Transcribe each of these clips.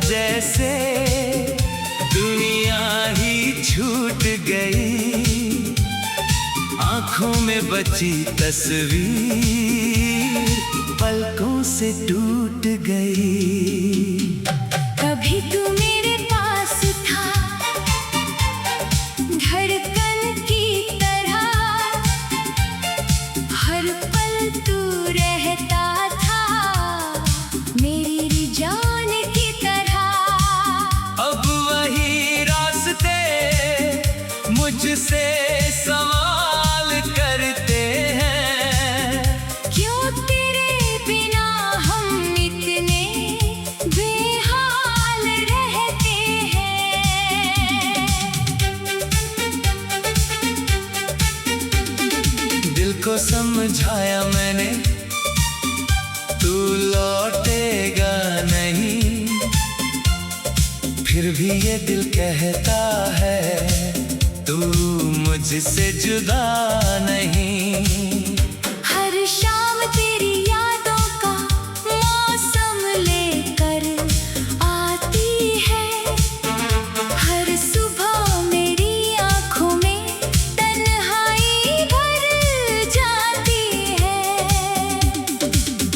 जैसे दुनिया ही छूट गई, आंखों में बची तस्वीर पलकों से टूट गई। कभी तू मेरे पास था धड़कन की तरह, हर पल तू रहता था मेरी जान की तरह। अब वही रास्ते मुझसे सवाल करते हैं, क्यों तेरे बिना हम इतने बेहाल रहते हैं। दिल को समझाया मैंने, तू लौटेगा नहीं, फिर भी ये दिल कहता है तू मुझसे जुदा नहीं। हर शाम तेरी यादों का मौसम लेकर आती है, हर सुबह मेरी आँखों में तन्हाई भर जाती है।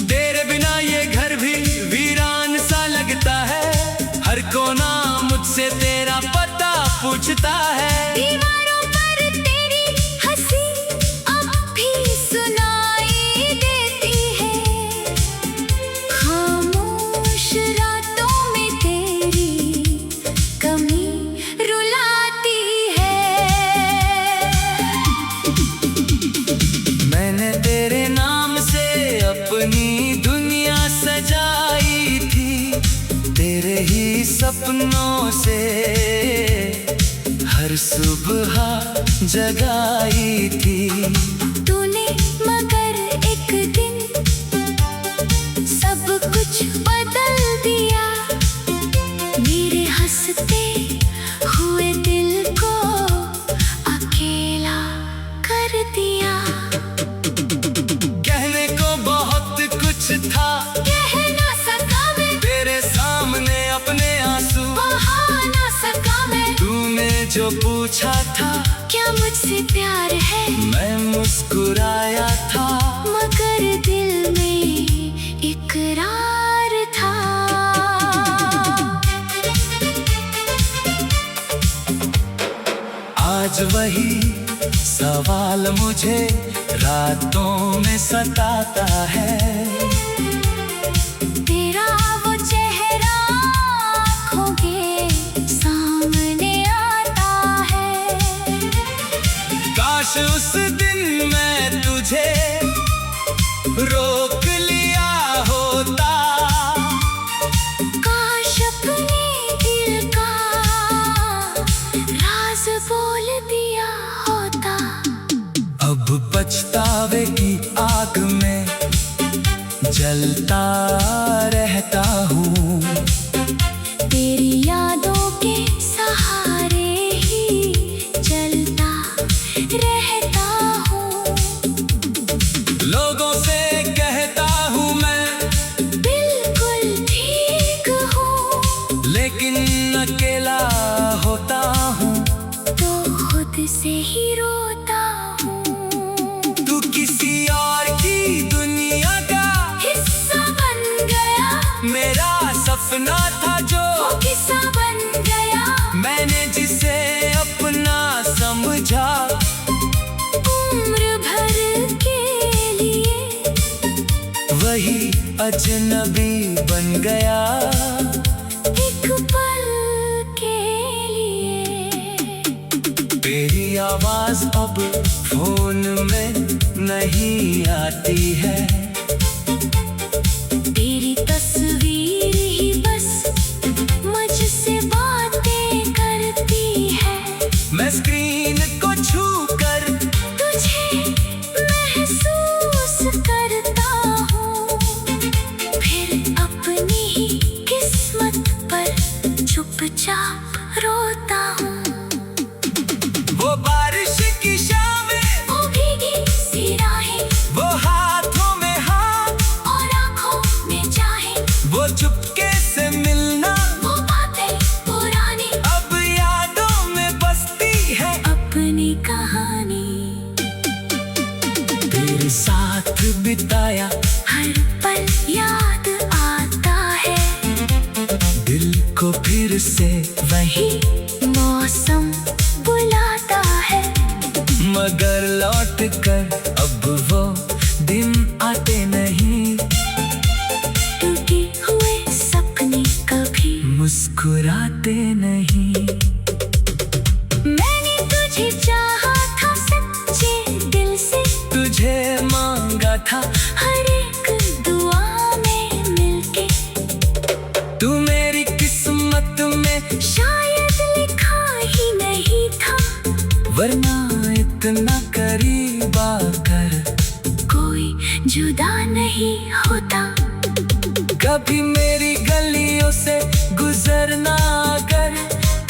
तेरे बिना ये घर भी वीरान सा लगता है, हर कोना मुझसे तेरा पता पूछता है। दीवारों पर तेरी हंसी अब भी सुनाई देती है, खामोश रातों में तेरी कमी रुलाती है। मैंने तेरे नाम से अपनी दुनिया सजाई थी, तेरे ही सपनों से हर सुबह जगाई थी। तूने मगर एक दिन सब कुछ बदल दिया, मेरे हंसते हुए दिल को अकेला कर दिया। कहने को बहुत कुछ था, कह ना सका मैं तेरे सामने अपने आंसू बहा ना सका मैं। तूने जो पूछा था क्या मुझसे प्यार है, मैं मुस्कुराया था, मगर दिल में इकरार था। आज वही सवाल मुझे रातों में सताता है, तेरा वो चेहरा आँखों के सामने आता है। काश उस दिन मैं तुझे रोक लिया होता, काश अपने दिल का राज बोल दिया होता। अब पछतावे की आग में जलता रहता हूँ, तेरी यादों के सहारे ही चलता रहता हूँ। लोगों से कहता हूँ मैं बिल्कुल ठीक हूँ, लेकिन अकेला होता हूँ, तो खुद से ही रोता हूँ। तू किसी और की दुनिया का हिस्सा बन गया, मेरा सपना था जो वो किस्सा बन गया, मैंने जिसे अपना समझा। उम्र भर के लिए वही अजनबी बन गया, एक पल के लिए। तेरी आवाज अब फोन में नहीं आती है। तेरी तस्वीर ही बस मुझसे बातें करती है। मैं स्क्रीन को छू कर तुझे महसूस करता हूँ, फिर अपनी ही किस्मत पर चुपचाप रोता हूँ। वो बारिश की शामें, वो भीगी सी राहें, वो हाथों में हाथ, और आँखों में चाहे, वो चुपके से मिलना, वो बातें पुरानी अब यादों में बसती है। अपनी कहानी। तेरे साथ बिताया हर पल याद आता है, दिल को फिर से वही मौसम बुलाता है। मगर लौट कर अब वो दिन आते नहीं। टूटे हुए सपने कभी मुस्कुराते नहीं। मैंने तुझे चाहा था सच्चे दिल से, तुझे मांगा था हर एक दुआ में मिलके। तू मेरी किस्मत में, शायद लिखा ही नहीं था, वरना इतना करीब आकर कोई जुदा नहीं होता। कभी मेरी गलियों से गुजरना अगर,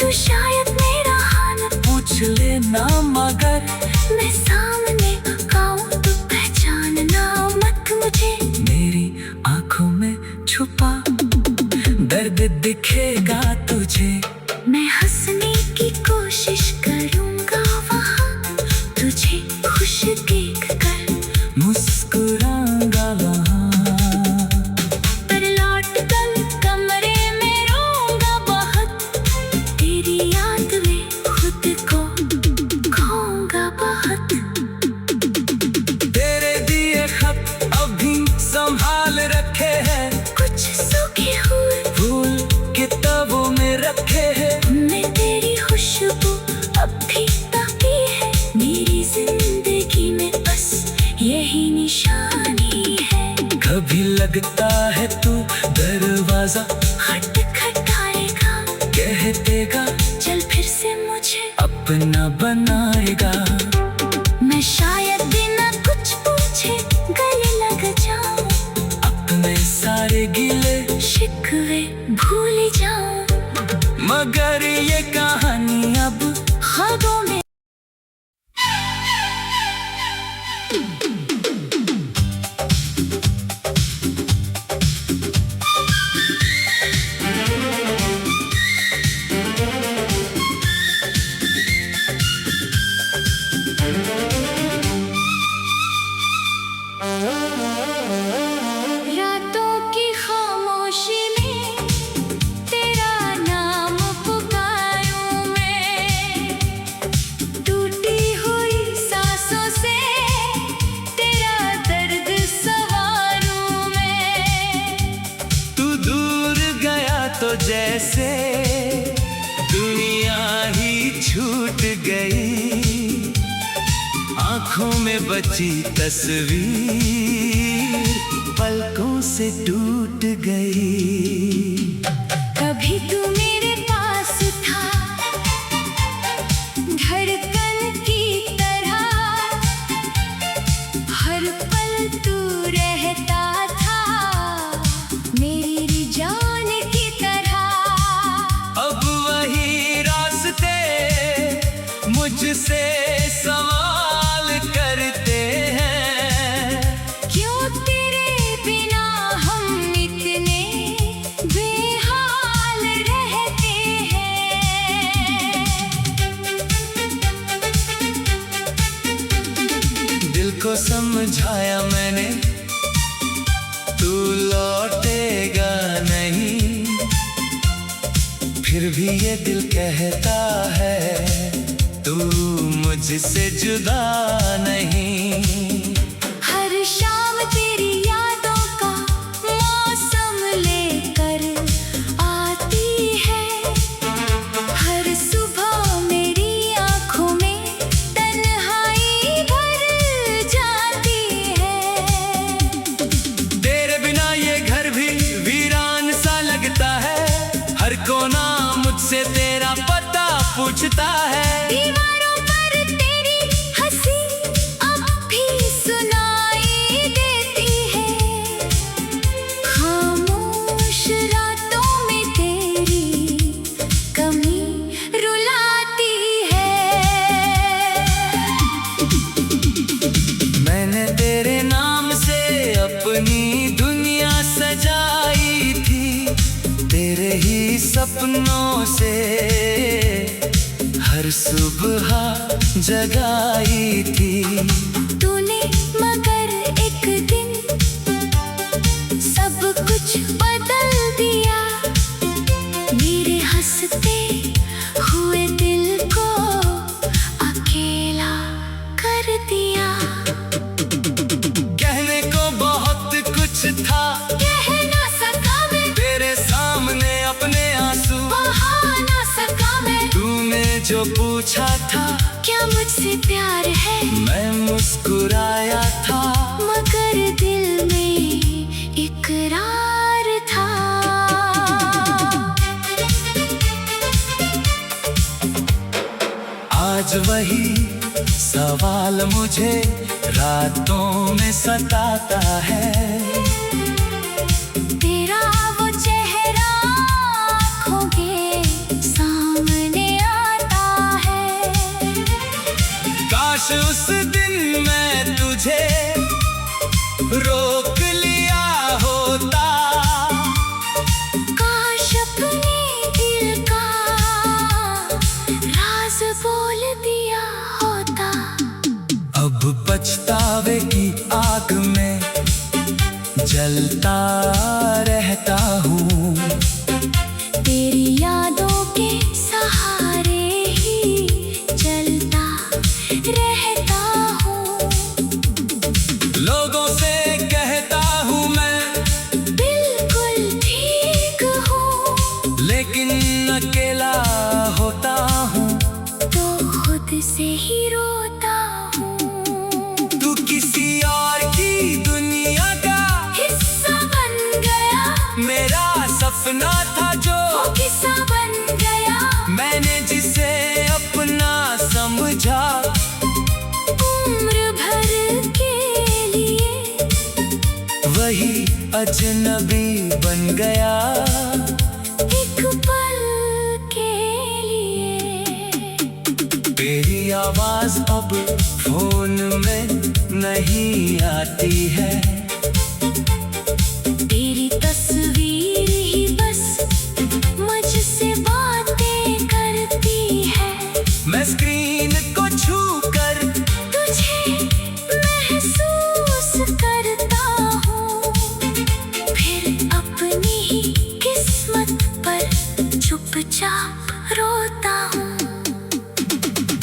तू शायद मेरा हाल पूछ लेना मगर मैं सामने आऊं तो पहचानना मत मुझे। मेरी आंखों में छुपा दर्द दिखेगा तुझे। मैं हंसने की कोशिश करूंगा वहाँ, तुझे खुश देख कर मुस्कुराऊंगा वहाँ। पर लौट कर कमरे में रोऊंगा बहुत, तेरी याद में खुद को खोऊंगा बहुत। तेरे दिए खत अभी संभाल रखे हैं, कुछ सूखे हुए फूल किताबों में रखे हैं। मैं तेरी खुशबू अब भी बाकी है, मेरी जिंदगी में बस यही निशानी है। कभी लगता है तू दरवाजा खटखटाएगा, कह देगा चल फिर से मुझे अपना बनाएगा। मैं शायद बिना कुछ पूछे गले लग जाऊं, अपने सारे गिले शिकवे भूल जाऊं। मगर ये कहानी अब ख्वाबों में रातों की खामोशी में तेरा नाम पुकारूं मैं, टूटी हुई सांसों से तेरा दर्द सवारूं मैं। तू दूर गया तो जैसे दुनिया ही छूट गई। आंखों में बची तस्वीर पलकों से टूट गई। कभी तू मेरे पास था, धड़कन की तरह, हर पल तू रहता था, मेरी जान की तरह। अब वही रास्ते मुझसे सवाल करते हैं, क्यों तेरे बिना हम इतने बेहाल रहते हैं। दिल को समझाया मैंने तू लौटेगा नहीं, फिर भी ये दिल कहता है तू मुझसे जुदा नहीं। हर शाम तेरी यादों का मौसम लेकर आती है, हर सुबह मेरी आँखों में तन्हाई भर जाती पूछता है। दीवारों पर तेरी हंसी अब भी सुनाई देती है। खामोश रातों में तेरी कमी रुलाती है। मैंने तेरे नाम से अपनी दुनिया सजाई थी, तेरे ही सपनों से हर सुबह जगाई थी। तूने मगर एक दिन सब कुछ बदल दिया। मेरे हंसते हुए दिल को अकेला कर दिया। कहने को बहुत कुछ था, कह ना सका मैं, तेरे सामने अपने आंसू बहा ना सका मैं। तूने जो पूछा था, क्या मुझसे प्यार है, मैं मुस्कुराया था। मगर दिल में इकरार था। आज वही सवाल मुझे रातों में सताता है। तेरा वो चेहरा आँखों के सामने आता है। काश उस दिन मैं तुझे रोक लिया होता। काश अपने दिल का राज बोल दिया होता। अब पछतावे की आग में जलता रहता हूँ। तेरी यादों के सहारे ही चलता रहता हूँ। लोगों से कहता हूँ मैं बिल्कुल ठीक हूँ, लेकिन अकेला होता हूँ। तो खुद से ही रोता हूँ। तू किसी और की दुनिया का हिस्सा बन गया, मेरा सपना था जो वो किस्सा बन गया। मैंने जिसे अपना समझा। उम्र भर के लिए वही अजनबी बन गया। एक पल के लिए। तेरी आवाज अब फोन में नहीं आती है। तेरी तस्वीर ही बस मुझसे बातें करती है। मैं स्क्रीन को छू कर तुझे महसूस करता हूँ, फिर अपनी ही किस्मत पर चुपचाप रोता हूँ।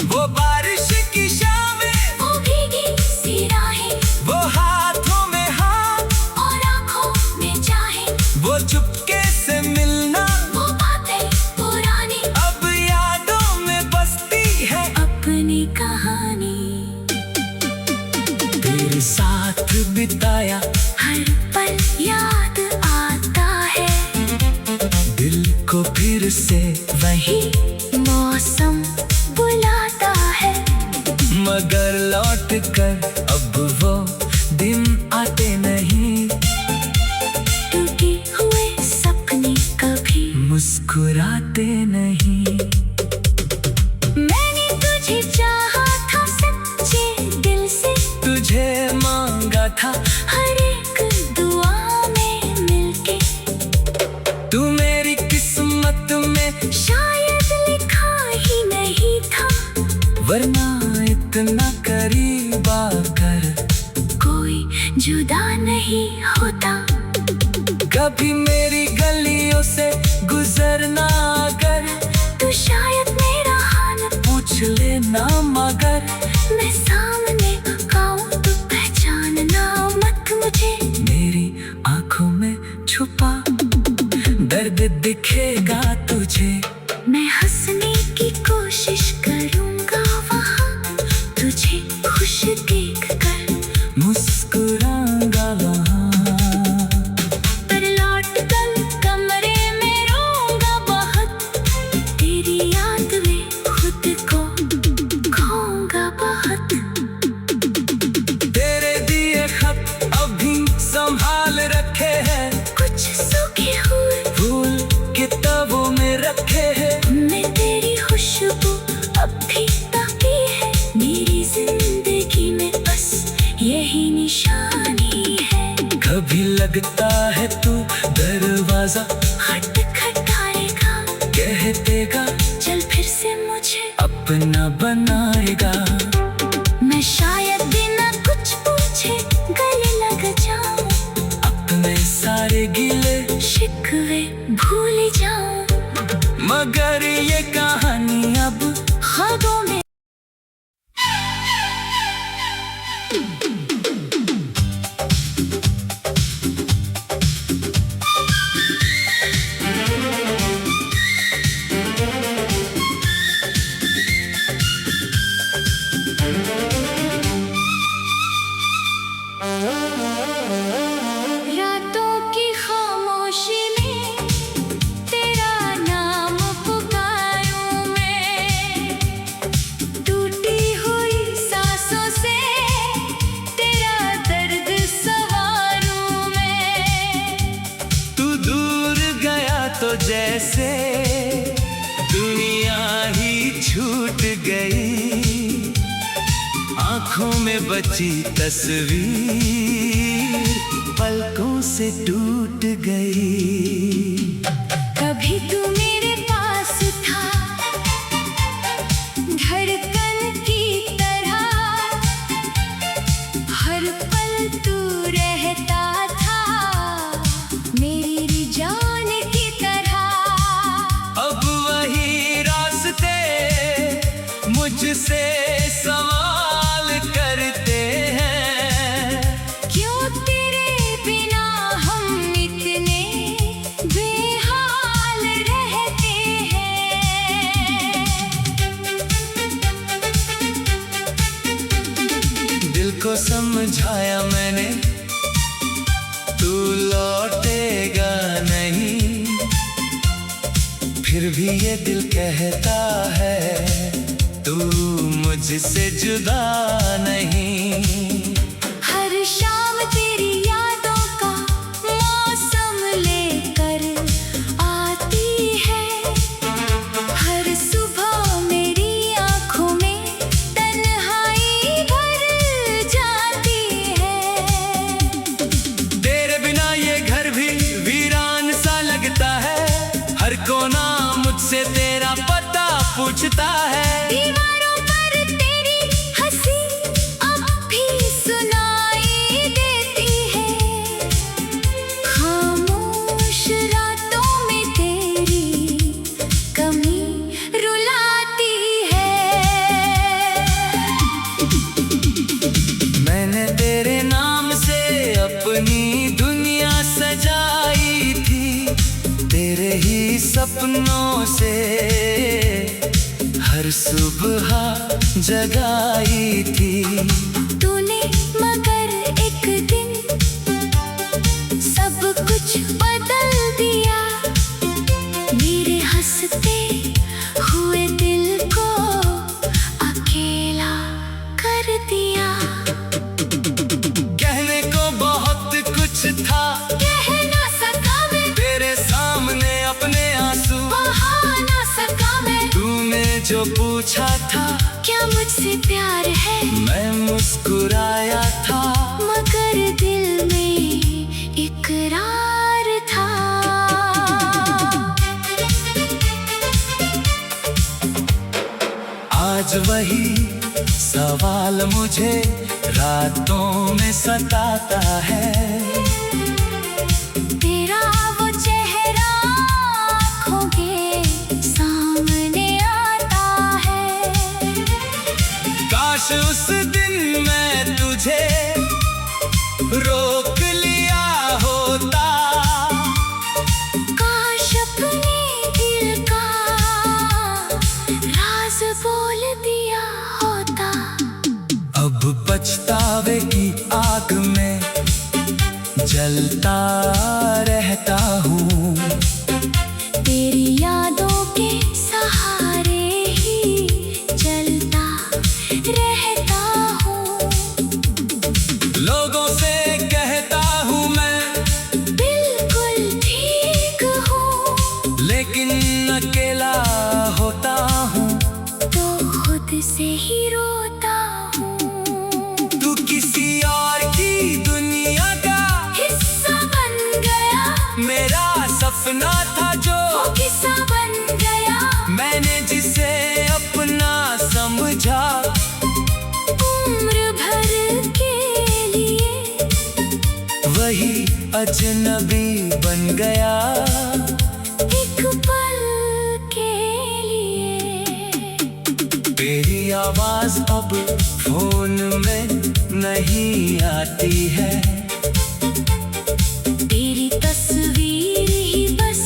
वो बारिश की शामें, वो भीगी सी राहें, वो हाथों में हाथ, और आँखों में चाहे, वो चुपके से मिलना, वो बातें पुरानी अब यादों में बसती है। अपनी कहानी। तेरे साथ बिताया हर पल याद आता है। दिल को फिर से वही मौसम बुलाता है, मगर लौट कर अब वो दिन आते नहीं। टूटे हुए सपने कभी मुस्कुराते नहीं। मैंने तुझे चाहा था सच्चे दिल से, तुझे मांगा था हर एक दुआ में मिलके। तू मेरी किस्मत में, शायद लिखा ही नहीं था, वरना इतना करीब आकर कोई जुदा नहीं होता। कभी मेरी गलियों से गुजरना अगर, तो शायद मेरा हाल पूछ लेना मगर। मैं सामने आऊं तो पहचानना मत मुझे। मेरी आंखों में छुपा दर्द दिखेगा तुझे। मैं हंसने की कोशिश करूंगा वहाँ, तुझे खुश देख कर मुस्कुराऊंगा वहाँ। पर लौट कर कमरे में रोऊंगा बहुत। तेरी याद में खुद लगता है तू दरवाजा खटखटाएगा, कह देगा चल फिर से मुझे अपना बनाएगा। मैं शायद बिना कुछ पूछे गले लग जाऊं, अपने सारे गिले शिकवे भूल जाऊं, मगर ये कहानी अब ख्वाबों में रातों की खामोशी में तेरा नाम पुकारूं मैं, टूटी हुई सांसों से तेरा दर्द सवारूं मैं। तू दूर गया तो जैसे दुनिया ही छूट गई, आंखों में बची तस्वीर पलकों से टूट गई। कभी तू मेरे पास था धड़कन की तरह, हर पल तू रहता था मेरी जान की तरह। अब वही रास्ते मुझसे सवाल करते हैं, क्यों तेरे बिना हम इतने बेहाल रहते हैं। दिल को समझाया मैंने तू लौटेगा नहीं, फिर भी ये दिल कहता है तू मुझसे जुदा नहीं। हर शाम तेरी यादों का मौसम लेकर आती है, हर सुबह मेरी आंखों में तन्हाई भर जाती है। तेरे बिना ये घर भी वीरान सा लगता है, हर कोना मुझसे तेरा पता पूछता है। दीवारों पर तेरी हंसी अब भी सुनाई देती है, खामोश रातों में तेरी कमी रुलाती है। मैंने तेरे नाम से अपनी दुनिया सजाई थी, तेरे ही सपनों से हर सुबह जगाई थी। तूने मगर एक दिन सब कुछ बदल दिया, मेरे हंसते हुए दिल को अकेला कर दिया। कहने को बहुत कुछ था, कह ना सका मैं, तेरे सामने अपने आंसू बहा ना सका मैं। तूने जो पूछा था क्या मुझसे प्यार है, मैं मुस्कुराया था, मगर दिल में इकरार था। आज वही सवाल मुझे रातों में सताता है, तेरा वो चेहरा आँखों के सामने आता है। काश उस दिन मैं तुझे रोक लिया होता, काश अपने दिल का राज बोल दिया होता। अब पछतावे की आग में जलता रहता हूँ, तेरी यादों के सहारे ही चलता रहता हूँ। लोगों से कहता हूँ मैं बिल्कुल ठीक हूँ, लेकिन अकेला होता हूँ, तो खुद से ही रोता हूँ। तू किसी और की दुनिया का हिस्सा अजनबी बन गया एक पल के लिए। तेरी आवाज अब फोन में नहीं आती है, तेरी तस्वीर ही बस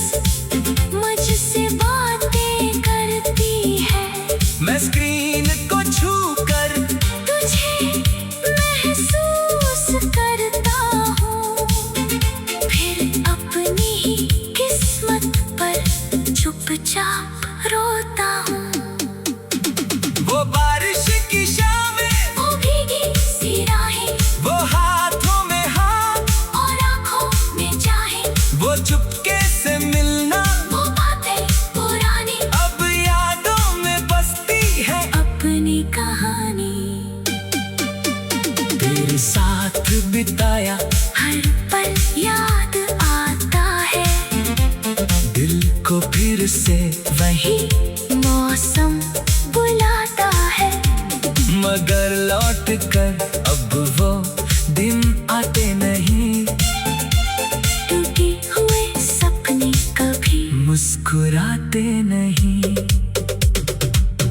मुझसे बातें करती है। मैं स्क्रीन को छू कर तुझे महसूस करता हूँ, फिर अपनी ही किस्मत पर चुपचाप रोता हूँ। वो बारिश की शामें, वो भीगी सी राहें, वो हाथों में हाथ, और आँखों में चाहे, वो चुपके से मिलना, वो बातें पुरानी अब यादों में बसती है। अपनी कहानी तेरे साथ बिताया हर पल याद आता है, दिल को फिर से वही मौसम बुलाता है। मगर लौट कर अब वो दिन आते नहीं, टूटे हुए सपने कभी मुस्कुराते नहीं।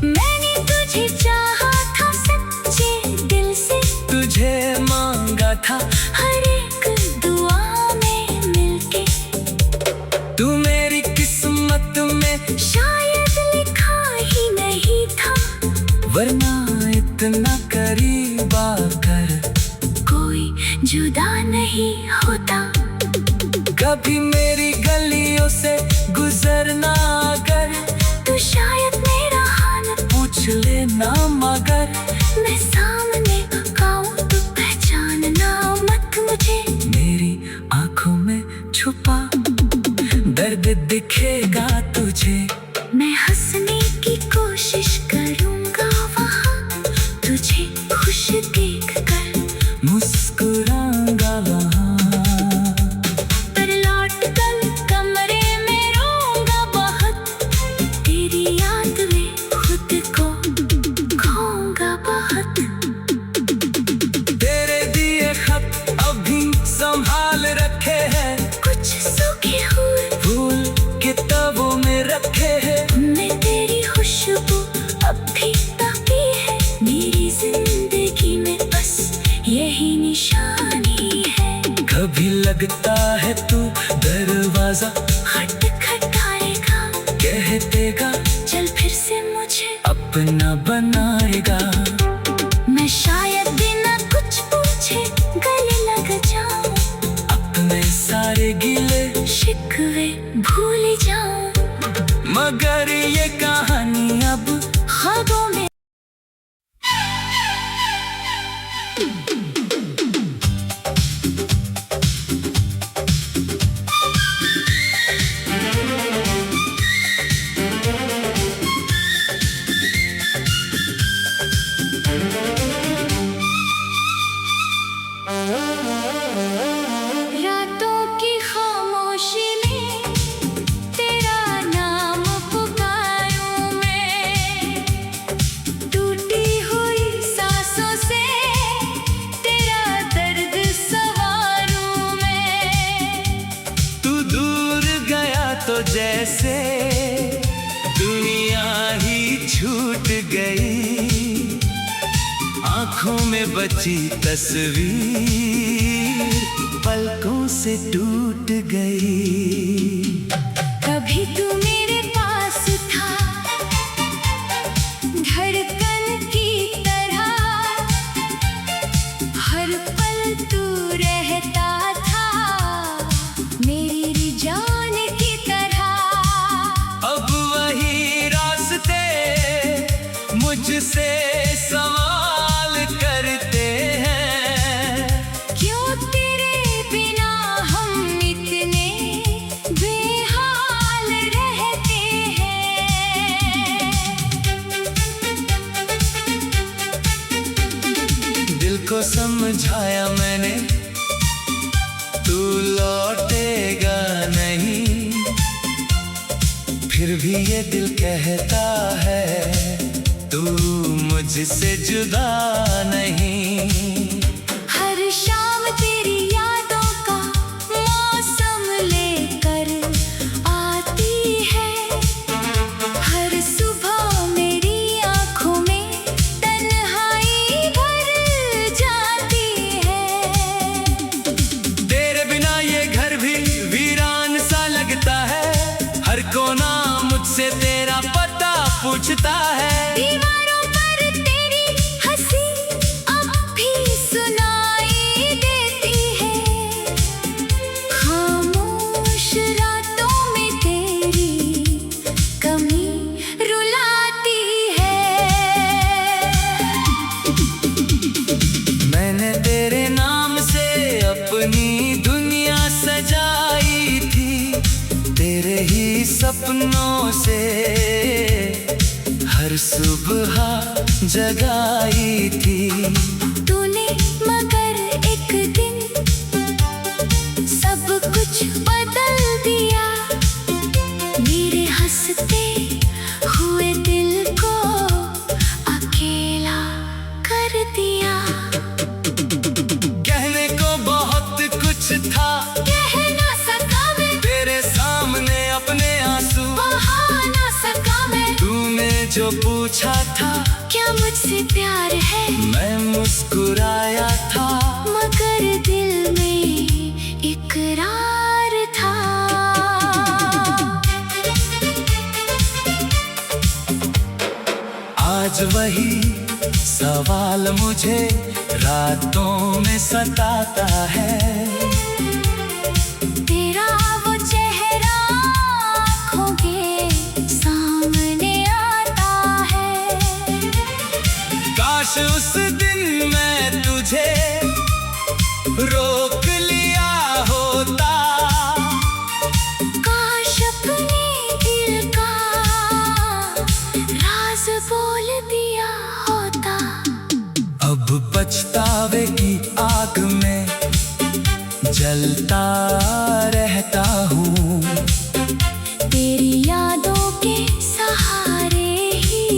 मैंने तुझे चाहा था सच्चे दिल से, तुझे मांगा था हर एक दुआ में मिलके। तू मेरी किस्मत में, शायद लिखा ही नहीं था, वरना इतना करीब आकर कोई जुदा नहीं होता। कभी मेरी गलियों से गुजरना अगर, तू शायद मेरा हाल पूछ लेना मगर मैं सामने आऊं तो पहचानना मत मुझे। मेरी आंखों में छुपा दर्द दिखेगा तुझे। मैं हंसने की कोशिश करूंगा वहाँ, तुझे खुश देख कर मुस्कुराऊंगा वहाँ, पर लौट कर कमरे में रोऊंगा बहुत। तेरी याद में खुद को खोऊंगा बहुत। तेरे दिए खत अभी संभाल रखे हैं, कुछ सूखे हुए फूल किताबों में रखे हैं। मैं तेरी खुशबू अब भी ताकी है, मेरी जिंदगी में बस यही निशानी है। कभी लगता है तू दरवाजा खटखटाएगा, कह देगा चल फिर से मुझे अपना बनाएगा। मैं शायद बिना कुछ पूछे गले लग जाऊं, अपने सारे गिले शिकवे भूल जाऊं। मगर ये कहानी अब ख्वाबों में रातों की खामोशी में तेरा नाम पुकारूं मैं, टूटी हुई सांसों से तेरा दर्द सवारूं मैं। तू दूर गया तो जैसे दुनिया ही छूट गई, आंखों में बची तस्वीर पलकों से टूट गई। कभी तू मेरे पास था, धड़कन की तरह, हर पल तू रहता था मेरी जान की तरह। अब वही रास्ते मुझसे सवाल करते हैं, क्यों तेरे बिना हम इतने बेहाल रहते हैं। दिल को समझाया मैंने तू लौटेगा नहीं, फिर भी ये दिल कहता है तू मुझसे जुदा नहीं। हर शाम तेरी यादों का पूछता है। दीवारों पर तेरी हंसी अब भी सुनाई देती है। खामोश रातों में तेरी कमी रुलाती है। मैंने तेरे नाम से अपनी दुनिया सजाई थी, तेरे ही सपनों से हर सुबह जगाई थी। तूने मगर एक दिन सब कुछ बदल दिया। मेरे हंसते हुए दिल को अकेला कर दिया। कहने को बहुत कुछ था, कह ना सका मैं, तेरे सामने अपने आंसू बहा ना सका मैं। तूने जो पूछा था, क्या मुझसे प्यार है, मैं मुस्कुराया था। मगर दिल में इकरार था। आज वही सवाल मुझे रातों में सताता है। तेरा वो चेहरा आँखों के सामने आता है। काश उस दिन मैं तुझे रोक लिया होता। काश अपने दिल का राज बोल दिया होता। अब पछतावे की आग में जलता रहता हूँ। तेरी यादों के सहारे ही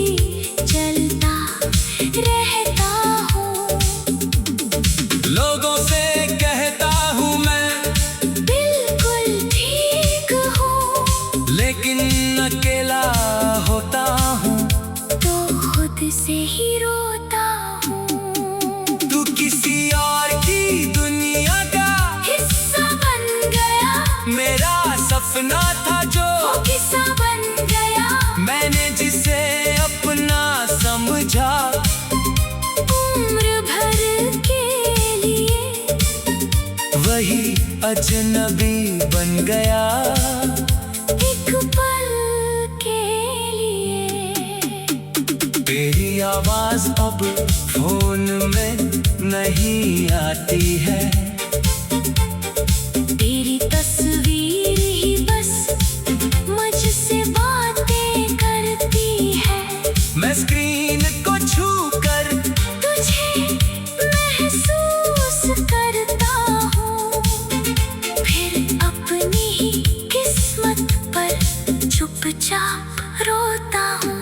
चलता रहता हूँ। लोगों से कहता हूँ मैं बिल्कुल ठीक हूँ, लेकिन अकेला होता हूँ। तो खुद से ही रोता हूँ। तू किसी और की दुनिया का हिस्सा बन गया, मेरा सपना था जो वो किस्सा बन गया। मैंने जिसे अपना समझा। उम्र भर के लिए वही अजनबी बन गया। एक पल के लिए। तेरी आवाज अब फोन में नहीं आती है। तेरी तस्वीर ही बस मुझसे बातें करती है। मैं स्क्रीन को छू कर तुझे महसूस करता हूँ, फिर अपनी ही किस्मत पर चुपचाप रोता हूँ।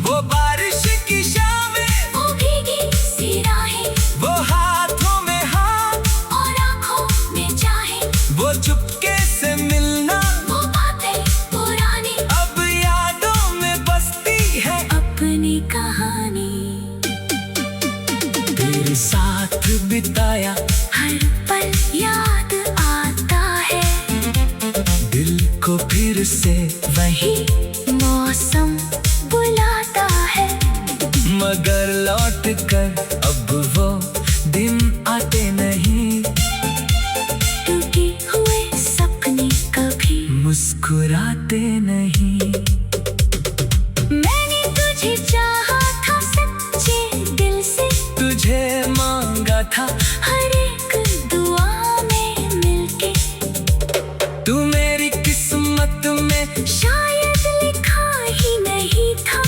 वो बारिश की शामें, वो भीगी सी राहें, वो हाथों में हाथ, और आँखों में चाहे, वो चुपके से मिलना, वो बातें पुरानी अब यादों में बसती है। अपनी कहानी। तेरे साथ बिताया हर पल याद आता है। दिल को फिर से वही मौसम बुलाता है। मगर लौट कर अब वो दिन आते नहीं। टूटे हुए सपने कभी मुस्कुराते नहीं। मैंने तुझे चाहा था सच्चे दिल से, तुझे मांगा था हर एक दुआ में मिलके। तू मेरी किस्मत में, शायद लिखा ही नहीं था,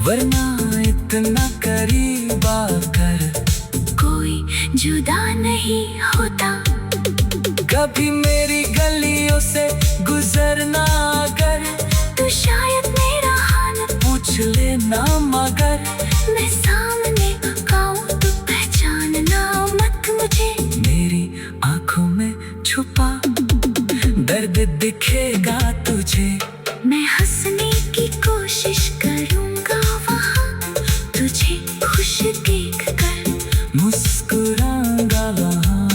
वरना इतना करीब आकर कोई जुदा नहीं होता। कभी मेरी गलियों से गुजरना अगर, तो शायद मेरा हाल पूछ लेना मगर। मैं सामने आऊं तो पहचानना मत मुझे। मेरी आंखों में छुपा दर्द दिखेगा तुझे। मैं हंसने की कोशिश करूंगा वहाँ, तुझे खुश देख कर मुस्कुराऊंगा वहाँ।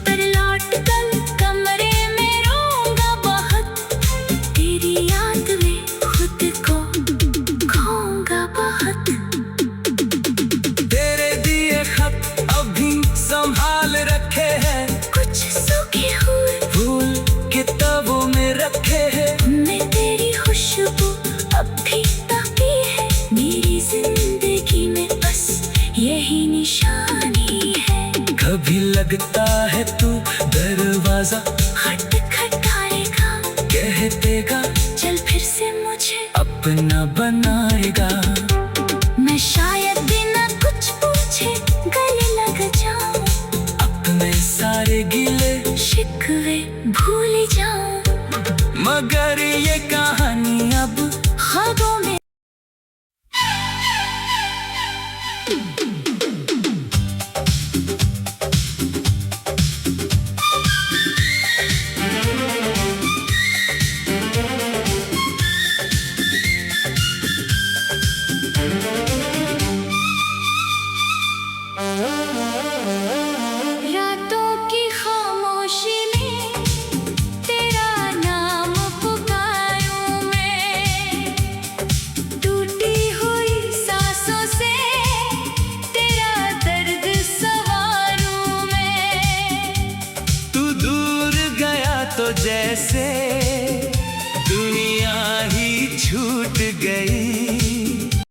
पर लौट कर कमरे में रोऊंगा बहुत। तेरी याद में खुद यही निशानी है। कभी लगता है तू दरवाजा खटखटाएगा, कह देगा चल फिर से मुझे अपना बनाएगा। मैं शायद बिना कुछ पूछे गले लग जाऊं, अपने सारे गिले शिकवे भूल जाऊं। मगर ये कहानी अब ख्वाबों में रातों की खामोशी में तेरा नाम पुकारूं मैं, टूटी हुई सांसों से तेरा दर्द सवारूं मैं। तू दूर गया तो जैसे